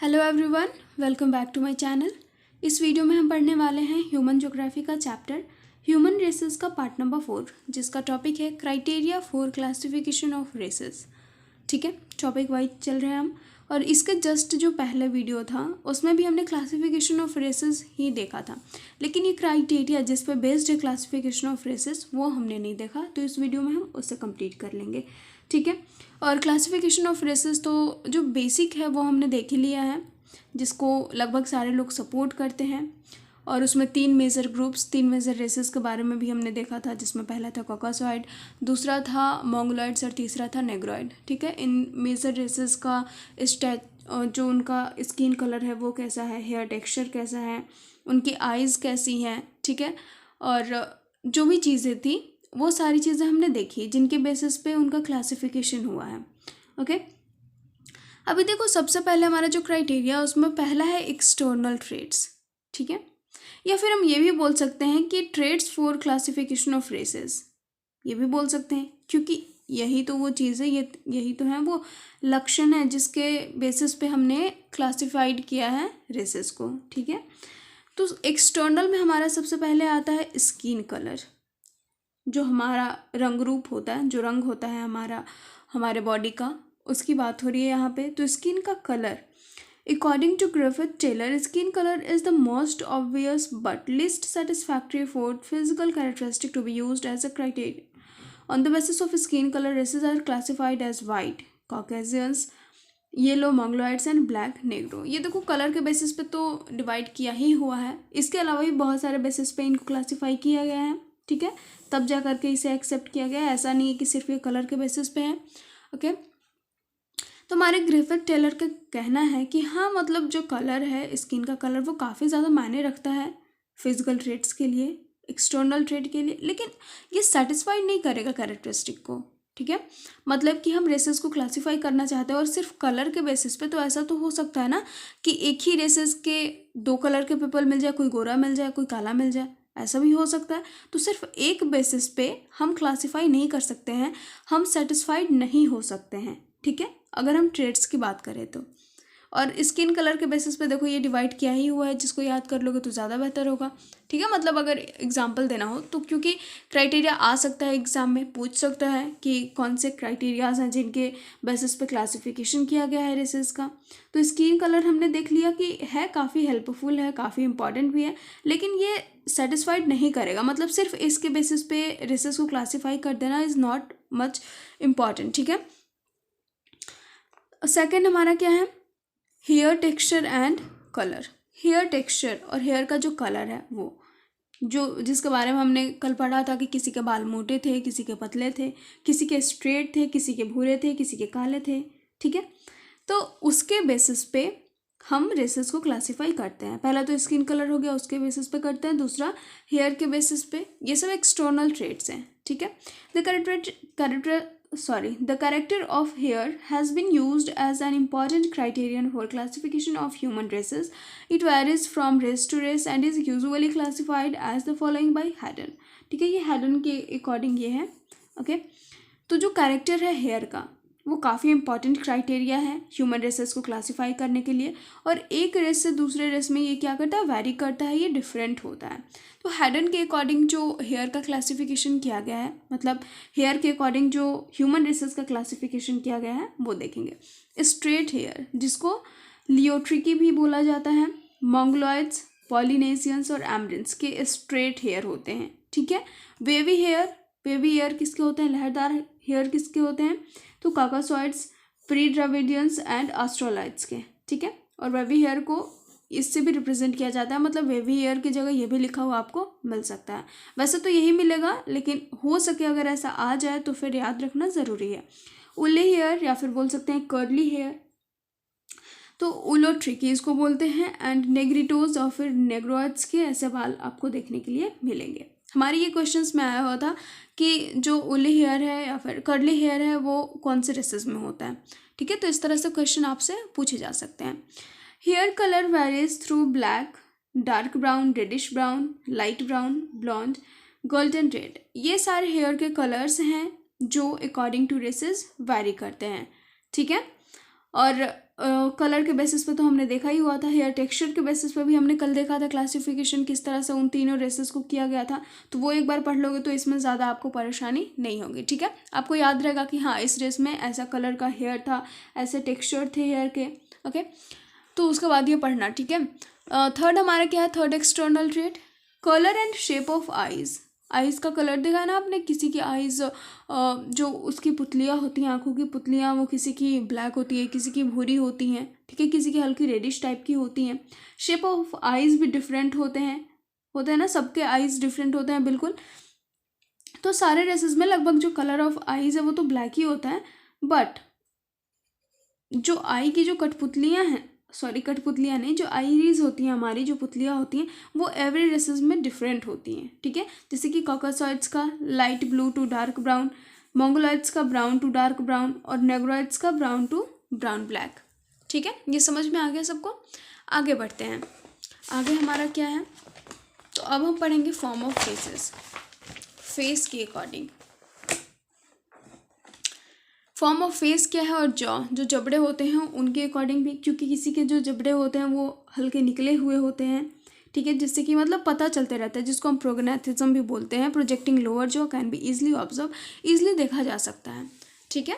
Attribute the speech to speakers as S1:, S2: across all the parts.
S1: Hello everyone, welcome back to my channel. इस video में हम पढ़ने वाले हैं ह्यूमन ज्योग्राफी का चैप्टर ह्यूमन रेसेस का पार्ट नंबर 4, जिसका टॉपिक है criteria for classification of races. ठीक है, टॉपिक वाइज चल रहे हैं हम। और इसके जस्ट जो पहले वीडियो था उसमें भी हमने क्लासिफिकेशन ऑफ रेसेस ही देखा था, लेकिन ये क्राइटेरिया जिस पर बेस्ड है क्लासिफिकेशन ऑफ रेसेस वो हमने नहीं देखा, तो इस वीडियो में हम उससे कंप्लीट कर लेंगे। ठीक है, और क्लासिफिकेशन ऑफ रेसेस तो जो बेसिक है वो हमने देख ही लिया है, जिसको लगभग सारे लोग सपोर्ट करते हैं। और उसमें तीन मेजर रेसेस के बारे में भी हमने देखा था, जिसमें पहला था कॉकासॉइड, दूसरा था मोंगोलॉइड्स और तीसरा था नेग्रॉइड। ठीक है, इन मेजर रेसेस का जो उनका स्किन कलर है वो कैसा है, हेयर टेक्सचर कैसा है, उनकी आइज़ कैसी हैं। ठीक है, और जो भी चीज़ें थी वो सारी चीज़ें हमने देखी जिनके बेसिस पे उनका क्लासिफिकेशन हुआ है। ओके, अभी देखो सबसे पहले हमारा जो क्राइटेरिया उसमें पहला है एक्सटर्नल ट्रेड्स। ठीक है, या फिर हम ये भी बोल सकते हैं कि traits for classification of races, ये भी बोल सकते हैं, क्योंकि यही तो वो चीज़ है, यही तो है वो लक्षण है जिसके बेसिस पे हमने क्लासिफाइड किया है रेसेस को। ठीक है, तो एक्सटर्नल में हमारा सबसे पहले आता है स्किन कलर, जो हमारा रंग रूप होता है, जो रंग होता है हमारे बॉडी का, उसकी बात हो रही है यहाँ पे। तो स्किन का colour, according to Griffith Taylor, skin colour is the most obvious but least satisfactory for physical characteristic to be used as a criteria. On the basis of skin colour races are classified as white, Caucasians, yellow Mongoloids and black Negro. ये देखो colour के basis पे तो divide किया ही हुआ है, इसके अलावा भी बहुत सारे बेसिस पे इनको क्लासीफाई किया गया है। ठीक है, तब जा करके इसे एक्सेप्ट किया गया है, ऐसा नहीं है कि सिर्फ ये कलर के बेसिस पे है। ओके, तो हमारे ग्रिफिथ टेलर का कहना है कि हाँ, मतलब जो कलर है स्किन का कलर वो काफ़ी ज़्यादा मायने रखता है फिजिकल ट्रेट्स के लिए, एक्सटर्नल ट्रेट के लिए, लेकिन ये सेटिस्फाइड नहीं करेगा कैरेक्टरिस्टिक को। ठीक है, मतलब कि हम रेसेस को क्लासीफाई करना चाहते हैं और सिर्फ कलर के बेसिस पे, तो ऐसा तो हो सकता है ना कि एक ही रेसेस के दो कलर के पीपल मिल जाए, कोई गोरा मिल जाए, कोई काला मिल जाए, ऐसा भी हो सकता है। तो सिर्फ एक बेसिस पे हम क्लासीफाई नहीं कर सकते हैं, हम सेटिस्फाइड नहीं हो सकते हैं। ठीक है, अगर हम ट्रेड्स की बात करें तो। और स्किन कलर के बेसिस पे देखो ये डिवाइड किया ही हुआ है, जिसको याद कर लोगे तो ज़्यादा बेहतर होगा। ठीक है, मतलब अगर एग्जांपल देना हो तो, क्योंकि क्राइटेरिया आ सकता है एग्जाम में, पूछ सकता है कि कौन से क्राइटेरियाज हैं जिनके बेसिस पे क्लासिफिकेशन किया गया है रेसेस का। तो स्किन कलर हमने देख लिया कि है काफ़ी हेल्पफुल है, काफ़ी इंपॉर्टेंट भी है, लेकिन ये सेटिस्फाइड नहीं करेगा, मतलब सिर्फ इसके बेसिस पे रेसेस को क्लासीफाई कर देना इज़ नॉट मच इम्पॉर्टेंट। ठीक है, सेकेंड हमारा क्या है, hair texture and colour. Hair texture और हेयर का जो कलर है वो, जो जिसके बारे में हमने कल पढ़ा था कि किसी के बाल मोटे थे, किसी के पतले थे, किसी के स्ट्रेट थे, किसी के भूरे थे, किसी के काले थे। ठीक है, तो उसके बेसिस पे हम रेसेस को क्लासीफाई करते हैं। पहला तो स्किन कलर हो गया, उसके बेसिस पे करते हैं, दूसरा हेयर के बेसिस पे। ये सब एक्सटर्नल ट्रेट्स हैं। ठीक है, the character of hair has been used as an important criterion for classification of human races. It varies from race to race and is usually classified as the following by Haddon. ठीक है, ये Hayden के according ये है। Okay, तो जो character है hair का वो काफ़ी इंपॉर्टेंट क्राइटेरिया है ह्यूमन रेसेस को क्लासीफाई करने के लिए, और एक रेस से दूसरे रेस में ये क्या करता है, वैरी करता है, ये डिफरेंट होता है। तो हैडन के अकॉर्डिंग जो हेयर का क्लासिफिकेशन किया गया है, मतलब हेयर के अकॉर्डिंग जो ह्यूमन रेसेस का क्लासिफिकेशन किया गया है वो देखेंगे। स्ट्रेट हेयर, जिसको लियोट्रिकी भी बोला जाता है, मंगोलॉइड्स, पॉलिनेशियंस और एमरिन्स के स्ट्रेट हेयर होते हैं। ठीक है, वेवी हेयर किसके होते हैं, लहरदार हेयर किसके होते हैं, तो कॉकासॉइड्स, प्री द्रविडियंस एंड ऑस्ट्रोलाइड्स के। ठीक है, और वेवी हेयर को इससे भी रिप्रेजेंट किया जाता है, मतलब वेवी हेयर की जगह ये भी लिखा हुआ आपको मिल सकता है। वैसे तो यही मिलेगा, लेकिन हो सके अगर ऐसा आ जाए तो फिर याद रखना ज़रूरी है। उले हेयर या फिर बोल सकते हैं कर्ली हेयर, तो उलोट्रिकी इसको बोलते हैं, एंड नेग्रिटोज और फिर नेग्रोइड्स के ऐसे बाल आपको देखने के लिए मिलेंगे। हमारे ये क्वेश्चंस में आया हुआ था कि जो उली हेयर है या फिर कर्ली हेयर है वो कौन से रेसेस में होता है। ठीक है, तो इस तरह से क्वेश्चन आपसे पूछे जा सकते हैं। Hair colour varies through black, dark brown, reddish brown, light brown, blonde, golden red. ये सारे हेयर के कलर्स हैं जो अकॉर्डिंग टू रेसेस वैरी करते हैं। ठीक है, और कलर के बेसिस पे तो हमने देखा ही हुआ था। हेयर टेक्सचर के बेसिस पे भी हमने कल देखा था क्लासिफिकेशन किस तरह से उन तीनों रेसेस को किया गया था, तो वो एक बार पढ़ लोगे तो इसमें ज़्यादा आपको परेशानी नहीं होगी। ठीक है, आपको याद रहेगा कि हाँ इस रेस में ऐसा कलर का हेयर था, ऐसे टेक्सचर थे हेयर के। ओके, तो उसके बाद ये पढ़ना। ठीक है, थर्ड हमारा क्या है, third external trait, colour and shape of eyes. Eyes का कलर देखा है ना आपने, किसी की आइज़ जो उसकी पुतलियाँ होती हैं, आँखों की पुतलियाँ, वो किसी की ब्लैक होती है, किसी की भूरी होती हैं, ठीक है, किसी की हल्की रेडिश टाइप की होती हैं। शेप ऑफ आइज़ भी डिफरेंट होते हैं ना, सबके आइज़ डिफरेंट होते हैं बिल्कुल। तो सारे रेसेस में लगभग जो कलर ऑफ आइज़ है वो तो ब्लैक ही होता है, बट जो आई की जो कठपुतलियाँ हैं, सॉरी कठपुतलियाँ नहीं, जो आईरीज होती हैं हमारी, जो पुतलियाँ होती हैं, वो एवरी रेसेस में डिफरेंट होती हैं। ठीक है, जैसे कि कॉकसॉइड्स का light blue to dark brown, Mongoloids का ब्राउन टू डार्क ब्राउन, और नेग्रोइड्स का ब्राउन टू ब्राउन ब्लैक। ठीक है, ये समझ में आ गया सबको। आगे बढ़ते हैं, आगे हमारा क्या है, तो अब हम पढ़ेंगे फॉर्म ऑफ फेसेस, फेस के अकॉर्डिंग। फॉर्म ऑफ फेस क्या है, और जो जबड़े होते हैं उनके अकॉर्डिंग भी, क्योंकि किसी के जो जबड़े होते हैं वो हल्के निकले हुए होते हैं। ठीक है, जिससे कि मतलब पता चलते रहता है, जिसको हम प्रोग्नेथिज्म भी बोलते हैं। Projecting lower jaw can be easily observe, easily देखा जा सकता है। ठीक है,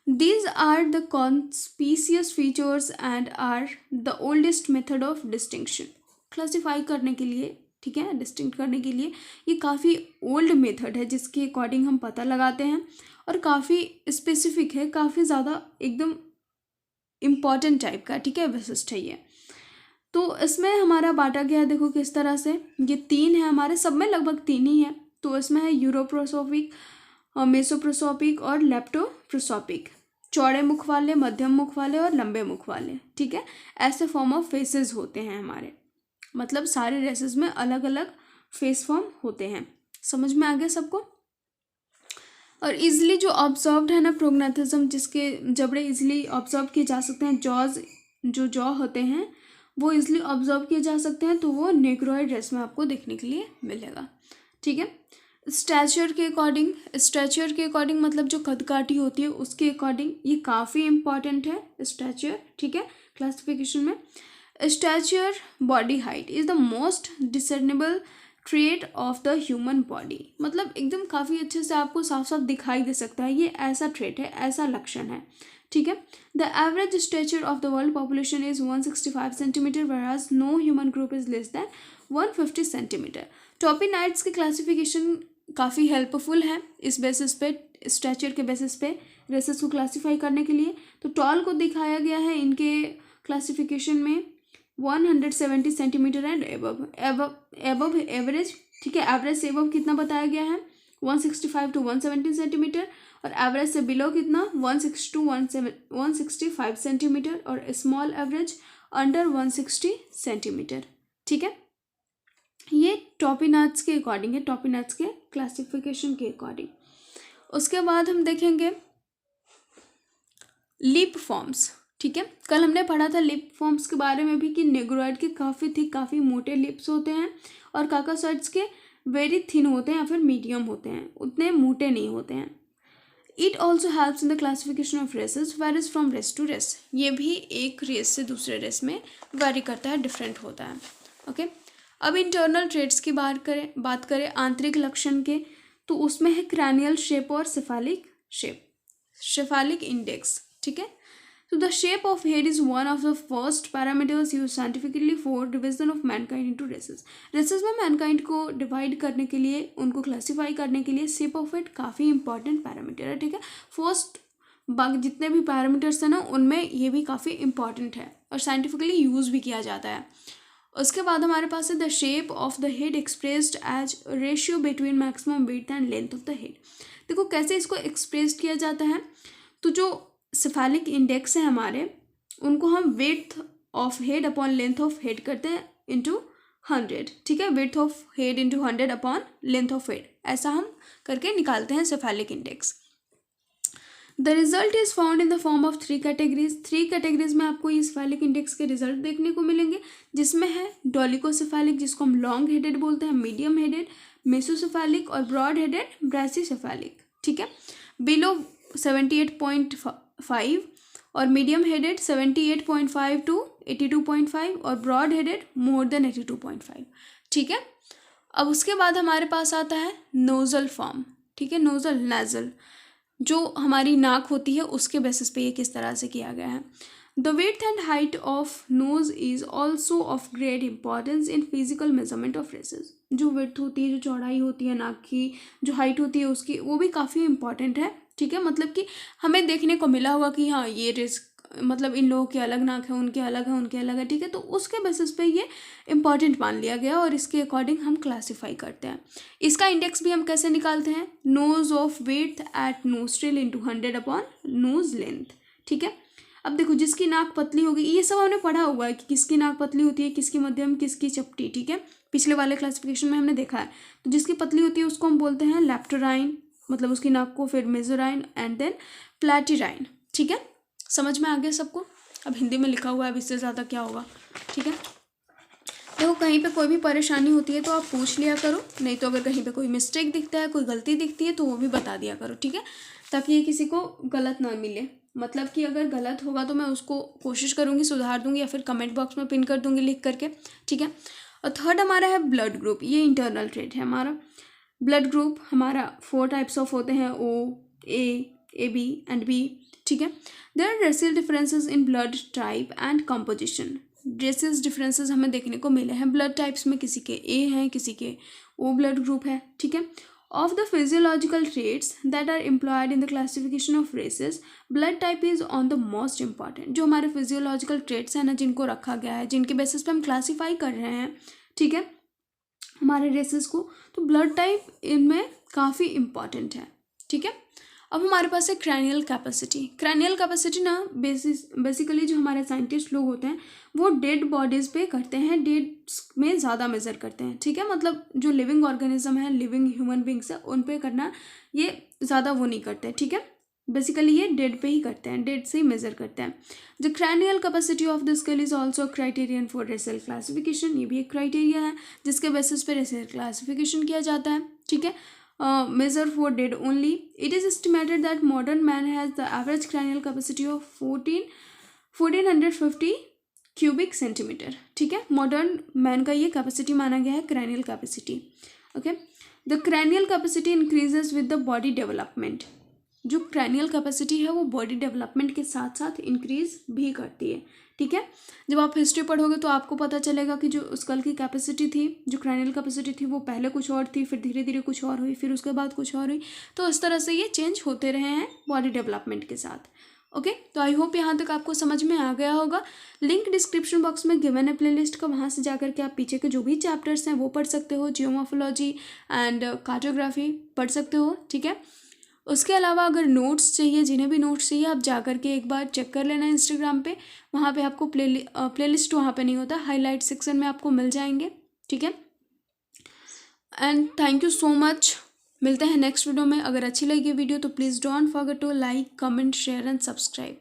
S1: these are the conspicuous features and are the oldest method of distinction. Classify करने के लिए, ठीक है, डिस्टिंक्ट करने के लिए ये काफ़ी ओल्ड मेथड है जिसके अकॉर्डिंग हम पता लगाते हैं, और काफ़ी स्पेसिफिक है, काफ़ी ज़्यादा एकदम इम्पॉर्टेंट टाइप का, ठीक है, विशिष्ट है ये। तो इसमें हमारा बांटा गया है, देखो किस तरह से, ये तीन है हमारे, सब में लगभग तीन ही है। तो इसमें है यूरोप्रोसोपिक, मेसोप्रोसोपिक और लेप्टोप्रोसोपिक, चौड़े मुख वाले, मध्यम मुख वाले और लंबे मुख वाले। ठीक है, ऐसे फॉर्म ऑफ फेसेस होते हैं हमारे, मतलब सारे रेसेस में अलग अलग फेस फॉर्म होते हैं। समझ में आ गया सबको। और इजीली जो ऑब्जर्व्ड है ना प्रोग्नेथिज्म, जिसके जबड़े इजीली ऑब्जर्व किए जा सकते हैं, जो जॉ होते हैं वो इजीली ऑब्जर्व किए जा सकते हैं, तो वो नेग्रोइड रेस में आपको देखने के लिए मिलेगा। ठीक है, स्टैचर के अकॉर्डिंग मतलब जो कदकाठी होती है उसके अकॉर्डिंग ये काफ़ी इंपॉर्टेंट है स्टैचर। ठीक है, क्लासिफिकेशन में stature body height is the most discernible trait of the human body, मतलब एकदम काफ़ी अच्छे से आपको साफ साफ दिखाई दे सकता है, ये ऐसा ट्रेट है, ऐसा लक्षण है। ठीक है, the average stature of the world population is 165 centimetre, whereas no human group is less than 150 centimetre. टॉपिनाइट्स की क्लासिफिकेशन काफ़ी हेल्पफुल है इस बेसिस पे, स्टेचर के बेसिस पे रेसेस को क्लासीफाई करने के लिए। तो टॉल को दिखाया गया है इनके क्लासिफिकेशन में 170 सेंटीमीटर एंड एबव एवरेज। ठीक है, एवरेज से एबव कितना बताया गया है, 165 टू 170 सेंटीमीटर, और एवरेज से बिलो कितना 160 टू 165 सेंटीमीटर, और स्मॉल एवरेज अंडर 160 सेंटीमीटर। ठीक है, ये टॉपिनाट्स के अकॉर्डिंग है, टॉपिनाट्स के क्लासिफिकेशन के अकॉर्डिंग। उसके बाद हम देखेंगे लिप फॉर्म्स। ठीक है, कल हमने पढ़ा था लिप फॉर्म्स के बारे में भी कि नेग्रोइड के काफ़ी थिक, काफ़ी मोटे लिप्स होते हैं, और काकासॉइड्स के वेरी थिन होते हैं या फिर मीडियम होते हैं, उतने मोटे नहीं होते हैं। It also helps in the classification of races, varies from race to race. ये भी एक रेस से दूसरे रेस में वेरी करता है, डिफरेंट होता है। ओके, अब इंटरनल ट्रेट्स की बात करें आंतरिक लक्षण के, तो उसमें है क्रैनियल शेप और सेफालिक शेप, सेफालिक इंडेक्स। ठीक है, so the shape of head is one of the first parameters used scientifically for division of mankind into races. races में mankind को divide करने के लिए, उनको classify करने के लिए shape of head काफ़ी important parameter है। ठीक है, first जितने भी parameters हैं ना उनमें ये भी काफ़ी important है और scientifically use भी किया जाता है। उसके बाद हमारे पास है the shape of the head expressed as ratio between maximum width and length of the head. देखो कैसे इसको एक्सप्रेस किया जाता है, तो जो सेफालिक इंडेक्स है हमारे, उनको हम width of head upon length of head करते हैं इंटू 100। ठीक है, width of head into 100 upon length of head, ऐसा हम करके निकालते हैं सेफालिक index. The result is found in the form of 3 categories. 3 categories में आपको ये सेफालिक इंडेक्स के रिजल्ट देखने को मिलेंगे, जिसमें है डोलिकोसेफालिक, जिसको हम लॉन्ग हेडेड बोलते हैं, मीडियम हेडेड, मेसोसेफालिक और ब्रॉड हेडेड ब्रासिसेफालिक। ठीक है, बिलो 78.5 और मीडियम हेडेड 78.5 to 82.5 और ब्रॉड हेडेड मोर देन 82.5। ठीक है, अब उसके बाद हमारे पास आता है नोजल फॉर्म। ठीक है, नोजल नेजल जो हमारी नाक होती है उसके बेसिस पे ये किस तरह से किया गया है। The width and height of nose is also of great importance in physical measurement of races. जो विड्थ होती है, जो चौड़ाई होती है नाक की, जो हाइट होती है उसकी, वो भी काफ़ी इंपॉर्टेंट है। ठीक है, मतलब कि हमें देखने को मिला होगा कि हाँ ये रेस मतलब इन लोगों के अलग नाक है, उनके अलग है, उनके अलग है। ठीक है, तो उसके बेसिस पे ये इंपॉर्टेंट मान लिया गया और इसके अकॉर्डिंग हम क्लासीफाई करते हैं। इसका इंडेक्स भी हम कैसे निकालते हैं, nose of width at nostril into 100 upon nose length. ठीक है, अब देखो जिसकी नाक पतली होगी, ये सब हमने पढ़ा हुआ है कि किसकी नाक पतली होती है, किसकी मध्यम, किसकी चपटी। ठीक है, पिछले वाले क्लासिफिकेशन में हमने देखा है। तो जिसकी पतली होती है उसको हम बोलते हैं लेप्टोराइन, मतलब उसकी नाक को, फिर मेजोराइन एंड देन प्लैटिराइन। ठीक है, समझ में आ गया सबको। अब हिंदी में लिखा हुआ है, अब इससे ज़्यादा क्या होगा। ठीक है, देखो कहीं पे कोई भी परेशानी होती है तो आप पूछ लिया करो, नहीं तो अगर कहीं पे कोई मिस्टेक दिखता है, कोई गलती दिखती है तो वो भी बता दिया करो। ठीक है, ताकि ये किसी को गलत ना मिले। मतलब कि अगर गलत होगा तो मैं उसको कोशिश करूँगी सुधार दूँगी या फिर कमेंट बॉक्स में पिन कर दूँगी लिख करके। ठीक है, और थर्ड हमारा है ब्लड ग्रुप। ये इंटरनल ट्रेट है हमारा। ब्लड ग्रुप हमारा 4 टाइप्स ऑफ होते हैं, O, A, AB and B। ठीक है, there are racial differences in blood type and composition. Racial differences हमें देखने को मिले हैं ब्लड टाइप्स में, किसी के A हैं, किसी के O ब्लड ग्रुप है। ठीक है, of the physiological traits that are employed in the classification of races, blood type is on the most important। जो हमारे physiological traits हैं ना, जिनको रखा गया है, जिनके बेसिस पे हम क्लासीफाई कर रहे हैं, ठीक है, हमारे रेसेस को, तो ब्लड टाइप इनमें काफ़ी इम्पॉर्टेंट है। ठीक है, अब हमारे पास है क्रैनियल कैपेसिटी। क्रैनियल कैपेसिटी ना बेसिकली जो हमारे साइंटिस्ट लोग होते हैं वो डेड बॉडीज़ पे करते हैं, डेड में ज़्यादा मेज़र करते हैं। ठीक है, मतलब जो लिविंग ऑर्गेनिज्म है, लिविंग ह्यूमन बींग्स है, उन पे करना ये ज़्यादा वो नहीं करते। ठीक है, बेसिकली ये डेड पे ही करते हैं, डेड से ही मेज़र करते हैं। The cranial capacity of the skull is also criterion for racial classification. ये भी एक क्राइटेरिया है जिसके बेसिस पे रेशियल क्लासिफिकेशन किया जाता है। ठीक है, measure for dead only. It is estimated that modern man has the average cranial capacity of 1450 cubic centimeter. ठीक है, मॉडर्न मैन का ये कैपेसिटी माना गया है, cranial capacity. Okay, the cranial capacity increases with the body development. जो cranial capacity है वो बॉडी डेवलपमेंट के साथ साथ इंक्रीज भी करती है। ठीक है, जब आप हिस्ट्री पढ़ोगे तो आपको पता चलेगा कि जो स्कल की कैपेसिटी थी, जो क्रैनियल कैपेसिटी थी, वो पहले कुछ और थी, फिर धीरे धीरे कुछ और हुई, फिर उसके बाद कुछ और हुई। तो इस तरह से ये चेंज होते रहे हैं बॉडी डेवलपमेंट के साथ। ओके, तो आई होप यहाँ तक आपको समझ में आ गया होगा। लिंक डिस्क्रिप्शन बॉक्स में गिवन है प्लेलिस्ट का, वहाँ से जाकर के आप पीछे के जो भी चैप्टर्स हैं वो पढ़ सकते हो, जियोमॉर्फोलॉजी एंड कार्टोग्राफी पढ़ सकते हो। ठीक है, उसके अलावा अगर नोट्स चाहिए, जिन्हें भी नोट्स चाहिए, आप जा कर के एक बार चेक कर लेना इंस्टाग्राम पे, वहाँ पे आपको प्लेलिस्ट वहाँ पे नहीं होता, हाईलाइट सेक्शन में आपको मिल जाएंगे। ठीक है, and thank you so much. मिलते हैं नेक्स्ट वीडियो में। अगर अच्छी लगी वीडियो तो please don't forget to like, comment, share and subscribe.